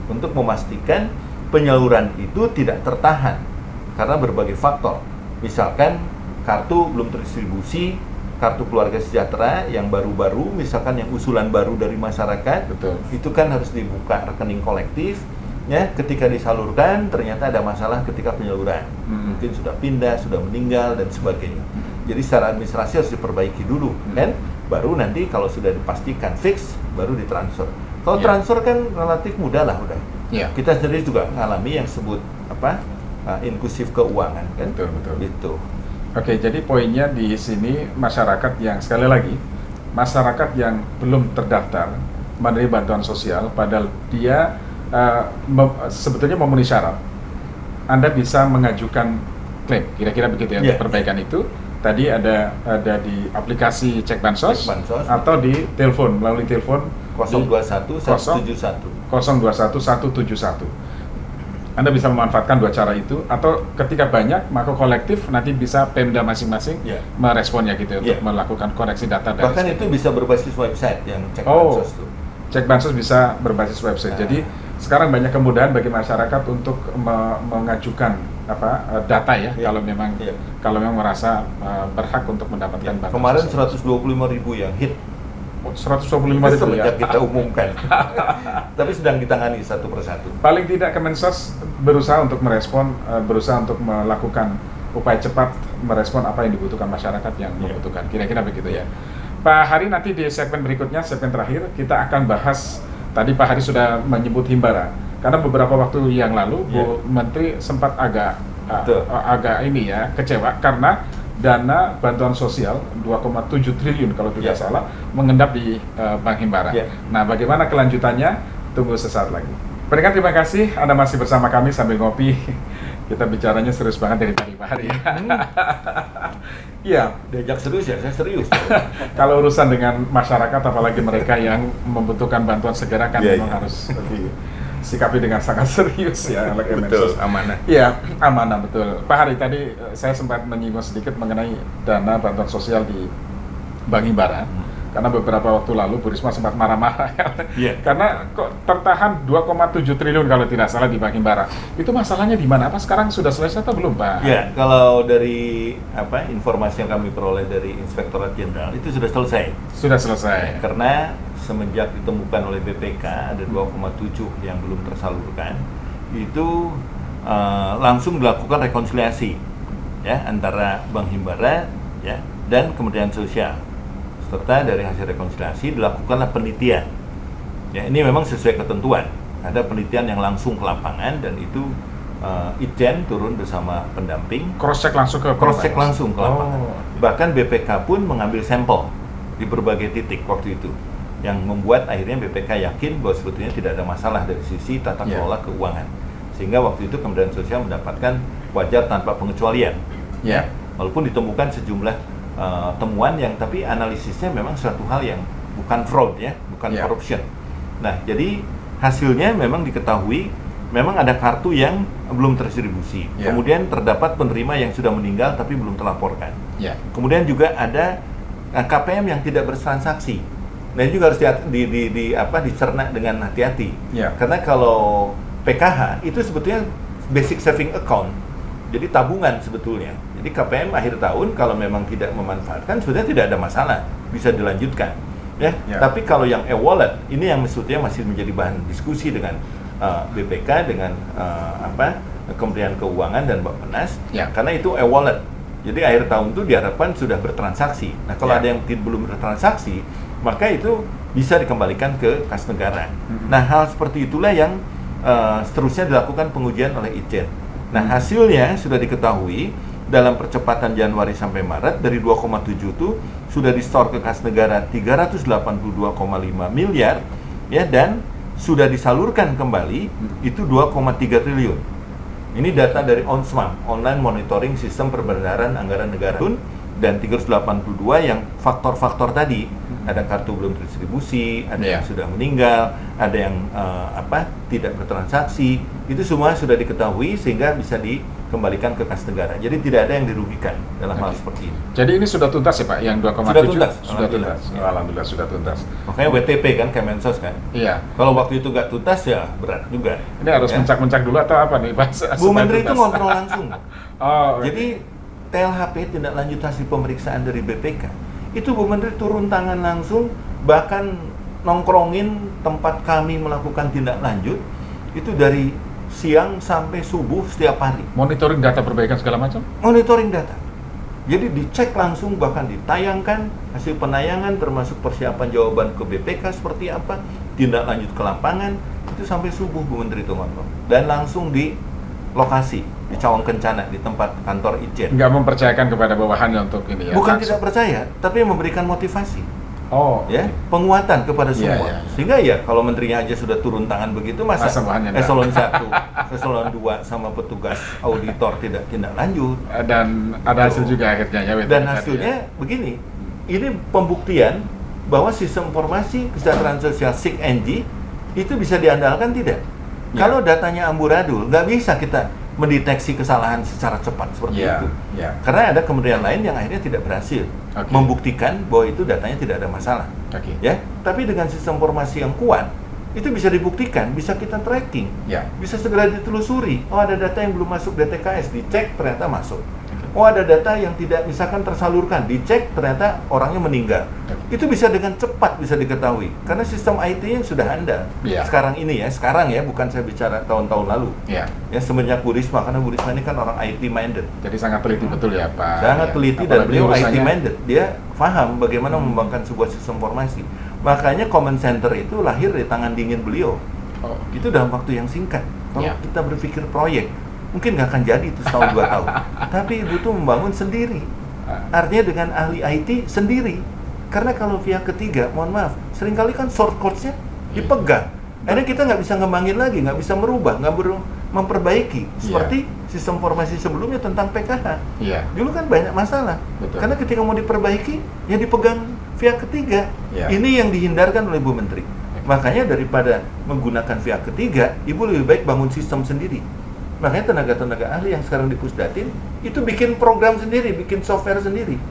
untuk memastikan penyaluran itu tidak tertahan karena berbagai faktor. Misalkan kartu belum terdistribusi, kartu keluarga sejahtera yang baru-baru, misalkan yang usulan baru dari masyarakat, betul, itu kan harus dibuka rekening kolektif, ya, ketika disalurkan ternyata ada masalah ketika penyaluran, mungkin sudah pindah, sudah meninggal dan sebagainya. Jadi secara administrasi harus diperbaiki dulu, kan? Baru nanti kalau sudah dipastikan fix, baru ditransfer. Kalau transfer kan relatif mudah lah udah. Kita sendiri juga mengalami yang sebut inklusif keuangan kan. Betul. Gitu. Oke, jadi poinnya di sini masyarakat yang sekali lagi masyarakat yang belum terdaftar menerima bantuan sosial, padahal dia sebetulnya memenuhi syarat, Anda bisa mengajukan klaim, kira-kira begitu ya, untuk perbaikan itu. Tadi ada di aplikasi Cek Bansos, atau di telepon, melalui telepon 021 171 171. Anda bisa memanfaatkan dua cara itu, atau ketika banyak maka kolektif nanti bisa Pemda masing-masing meresponnya gitu untuk melakukan koreksi data. Bahkan itu bisa berbasis website yang Cek Bansos itu. Cek Bansos bisa berbasis website. Jadi sekarang banyak kemudahan bagi masyarakat untuk mengajukan data ya, kalau memang merasa berhak untuk mendapatkan bantuan. Kemarin 125.000 yang hit. 125.000 ya. Sejak kita umumkan. Tapi sedang ditangani satu persatu. Paling tidak Kemensos berusaha untuk berusaha untuk melakukan upaya cepat merespon apa yang dibutuhkan masyarakat yang membutuhkan. Kira-kira begitu ya. Pak Hari, nanti di segmen berikutnya, segmen terakhir, kita akan bahas, tadi Pak Hari sudah menyebut Himbara. Karena beberapa waktu yang lalu Bu Menteri sempat agak kecewa karena dana bantuan sosial 2,7 triliun kalau tidak salah mengendap di Bank Himbara. Nah, bagaimana kelanjutannya? Tunggu sesaat lagi. Pendengar, terima kasih Anda masih bersama kami sambil ngopi. Kita bicaranya serius banget dari tadi Pak Hari. Iya, diajak serius ya, saya serius. Kalau urusan dengan masyarakat, apalagi mereka yang membutuhkan bantuan segera kan memang harus sikapi dengan sangat serius ya. Betul, amanah. Iya, amanah, betul. Pak Hari, tadi saya sempat menyinggung sedikit mengenai dana bantuan sosial di Bank Himbara. Karena beberapa waktu lalu Bu Risma sempat marah-marah karena kok tertahan 2,7 triliun kalau tidak salah di Bank Himbara. Itu masalahnya di mana? Apa sekarang sudah selesai atau belum, Pak? Ya, kalau dari informasi yang kami peroleh dari Inspektorat Jenderal itu sudah selesai. Sudah selesai. Karena semenjak ditemukan oleh BPK ada 2,7 yang belum tersalurkan, itu langsung dilakukan rekonsiliasi ya antara Bank Himbara dan Kementerian Sosial. Serta dari hasil rekonsiliasi dilakukanlah penelitian. Ya, ini memang sesuai ketentuan. Ada penelitian yang langsung ke lapangan dan itu Itjen turun bersama pendamping, Cross check langsung ke langsung ke lapangan. Oh. Bahkan BPK pun mengambil sampel di berbagai titik waktu itu, yang membuat akhirnya BPK yakin bahwa sebetulnya tidak ada masalah dari sisi tata kelola keuangan. Sehingga waktu itu Kementerian Sosial mendapatkan wajar tanpa pengecualian. Ya. Walaupun ditemukan sejumlah temuan yang tapi analisisnya memang suatu hal yang bukan fraud ya, bukan corruption. Nah, jadi hasilnya memang diketahui memang ada kartu yang belum terdistribusi. Kemudian terdapat penerima yang sudah meninggal tapi belum terlaporkan. Kemudian juga ada KPM yang tidak bertransaksi. Nah, ini juga harus dicerna dengan hati-hati. Karena kalau PKH itu sebetulnya basic saving account. Jadi tabungan sebetulnya. Jadi KPM akhir tahun kalau memang tidak memanfaatkan sebetulnya tidak ada masalah, bisa dilanjutkan. Tapi kalau yang e-wallet ini yang sebetulnya masih menjadi bahan diskusi dengan BPK dengan Kementerian Keuangan dan Bappenas, karena itu e-wallet. Jadi akhir tahun itu diharapkan sudah bertransaksi. Nah, kalau ada yang belum bertransaksi, maka itu bisa dikembalikan ke kas negara. Nah, hal seperti itulah yang seterusnya dilakukan pengujian oleh Itjen. Nah, hasilnya sudah diketahui dalam percepatan Januari sampai Maret dari 2,7 itu sudah di-store ke kas negara 382,5 miliar ya, dan sudah disalurkan kembali itu 2,3 triliun. Ini data dari ONSMA, Online Monitoring Sistem Perbendaharaan Anggaran Negara, dan 382 yang faktor-faktor tadi, ada kartu belum terdistribusi, ada yang sudah meninggal, ada yang tidak bertransaksi, itu semua sudah diketahui sehingga bisa dikembalikan ke kas negara. Jadi tidak ada yang dirugikan dalam hal seperti ini. Jadi ini sudah tuntas ya Pak, yang 2,7 sudah tuntas. Sudah tuntas. Alhamdulillah sudah tuntas. Makanya WTP kan, Kemensos kan. Iya. Kalau waktu itu nggak tuntas ya berat juga. Ini harus mencak-mencak dulu atau apa nih Pak? Bu Menteri itu ngontrol langsung. Oh. Jadi TLHP, tindak lanjut hasil pemeriksaan dari BPK, itu Bu Menteri turun tangan langsung, bahkan nongkrongin tempat kami melakukan tindak lanjut itu dari siang sampai subuh setiap hari. Monitoring data perbaikan segala macam? Monitoring data. Jadi dicek langsung, bahkan ditayangkan hasil penayangan termasuk persiapan jawaban ke BPK seperti apa, tindak lanjut ke lapangan, itu sampai subuh Bu Menteri itu ngontrol. Dan langsung di lokasi, di Cawang Kencana, di tempat kantor Itjen. Nggak mempercayakan kepada bawahannya untuk ini ya? Bukan tidak percaya, tapi memberikan motivasi. Oh, ya, penguatan kepada semua. Sehingga ya kalau menterinya aja sudah turun tangan begitu, masa eselon 1, eselon 2 sama petugas auditor tidak tindak lanjut. Dan ada hasil juga akhirnya ya. Dan hasilnya begini, ini pembuktian bahwa sistem informasi kesejahteraan sosial SIG-NG itu bisa diandalkan tidak? Kalau datanya amburadul, nggak bisa kita mendeteksi kesalahan secara cepat seperti itu. Karena ada kementerian lain yang akhirnya tidak berhasil membuktikan bahwa itu datanya tidak ada masalah. Ya, tapi dengan sistem informasi yang kuat, itu bisa dibuktikan, bisa kita tracking, bisa segera ditelusuri. Oh, ada data yang belum masuk DTKS, dicek ternyata masuk. Oh, ada data yang tidak misalkan tersalurkan, dicek ternyata orangnya meninggal. Itu bisa dengan cepat bisa diketahui karena sistem IT-nya sudah handal. Sekarang ini ya, bukan saya bicara tahun-tahun lalu. Ya, semenjak Bu Risma, karena Bu Risma ini kan orang IT minded. Jadi sangat teliti betul ya Pak. Sangat teliti dan beliau IT minded. Dia paham bagaimana mengembangkan sebuah sistem informasi. Makanya Command Center itu lahir di tangan dingin beliau. Itu dalam waktu yang singkat. Kalau kita berpikir proyek, mungkin nggak akan jadi itu setahun 2 tahun. Tapi butuh membangun sendiri. Artinya dengan ahli IT sendiri. Karena kalau pihak ketiga, mohon maaf, seringkali kan source code-nya dipegang. Akhirnya kita nggak bisa ngembangin lagi, nggak bisa merubah, nggak memperbaiki. Seperti sistem informasi sebelumnya tentang PKH. Dulu kan banyak masalah. Karena ketika mau diperbaiki, ya dipegang pihak ketiga. Ini yang dihindarkan oleh Bu Menteri. Makanya daripada menggunakan pihak ketiga, Ibu lebih baik bangun sistem sendiri. Makanya tenaga-tenaga ahli yang sekarang di Pusdatin itu bikin program sendiri, bikin software sendiri.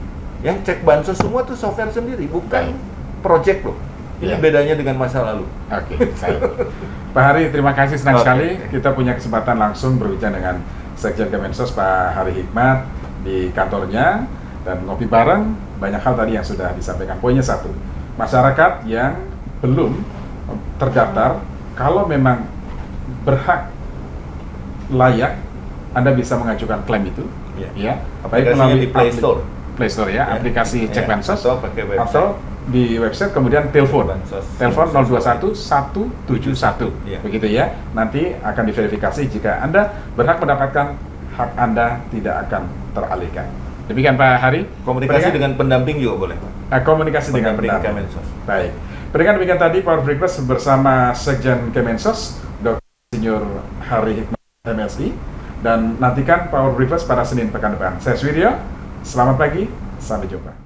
Yang cek bansos semua tuh software sendiri, bukan project loh. Ini bedanya dengan masa lalu. Pak Hari, terima kasih, senang sekali kita punya kesempatan langsung berbicara dengan Sekjen Kemensos Pak Hari Hikmat di kantornya dan ngopi bareng. Banyak hal tadi yang sudah disampaikan. Poinnya satu, masyarakat yang belum terdaftar, kalau memang berhak layak, Anda bisa mengajukan klaim itu. Baik melalui di Play Store. Play Store ya, aplikasi Cek Bansos, atau pakai website. atau di website, kemudian telepon Bansos. telepon 021 171 Iya. begitu ya. Nanti akan diverifikasi jika Anda berhak mendapatkan, hak Anda tidak akan teralihkan. Demikian Pak Hari. Komunikasi Pendengar, dengan pendamping juga boleh, Pak. komunikasi dengan Pendamping pendamping. Kemensos. Baik. Pendengar, demikian tadi Power Request bersama Sekjen Kemensos, Dr. Insinyur Hari Hikmat MSI, dan nantikan Power Request pada Senin pekan depan. Saya Suryo, selamat pagi, sampai jumpa.